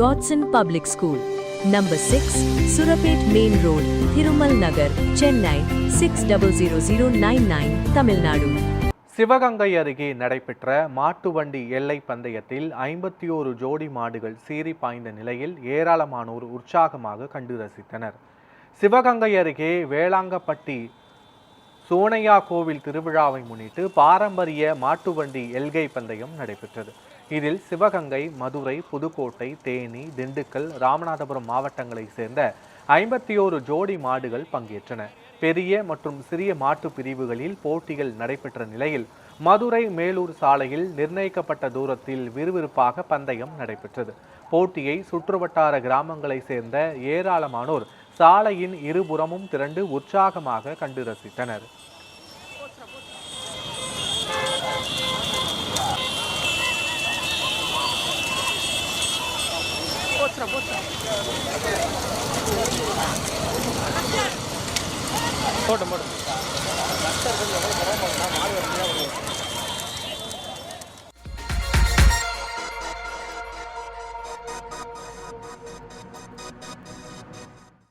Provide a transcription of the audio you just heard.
Godson Public School, Number 6, Surapet Main Road, Thirumal Nagar, Chennai 600099, Tamil Nadu. Sivaganga அருகே நடைபெற்ற மாட்டுவண்டி எல்லை பந்தயத்தில் 51 ஜோடி மாடுகள் சீறி பாய்ந்த நிலையில் ஏராளமானோர் உற்சாகமாக கண்டு ரசித்தனர். சிவகங்கை அருகே வேளாங்கப்பட்டி சோனையா கோவில் திருவிழாவை முன்னிட்டு பாரம்பரிய மாட்டுவண்டி எல்கை பந்தயம் நடைபெற்றது. இதில் சிவகங்கை, மதுரை, புதுக்கோட்டை, தேனி, திண்டுக்கல், ராமநாதபுரம் மாவட்டங்களைச் சேர்ந்த 51 ஜோடி மாடுகள் பங்கேற்றன. பெரிய மற்றும் சிறிய மாட்டு பிரிவுகளில் போட்டிகள் நடைபெற்ற நிலையில் மதுரை மேலூர் சாலையில் நிர்ணயிக்கப்பட்ட தூரத்தில் விறுவிறுப்பாக பந்தயம் நடைபெற்றது. போட்டியை சுற்றுவட்டார கிராமங்களைச் சேர்ந்த ஏராளமானோர் சாலையின் இருபுறமும் திரண்டு உற்சாகமாக கண்டு ரசித்தனர். போட்டோம்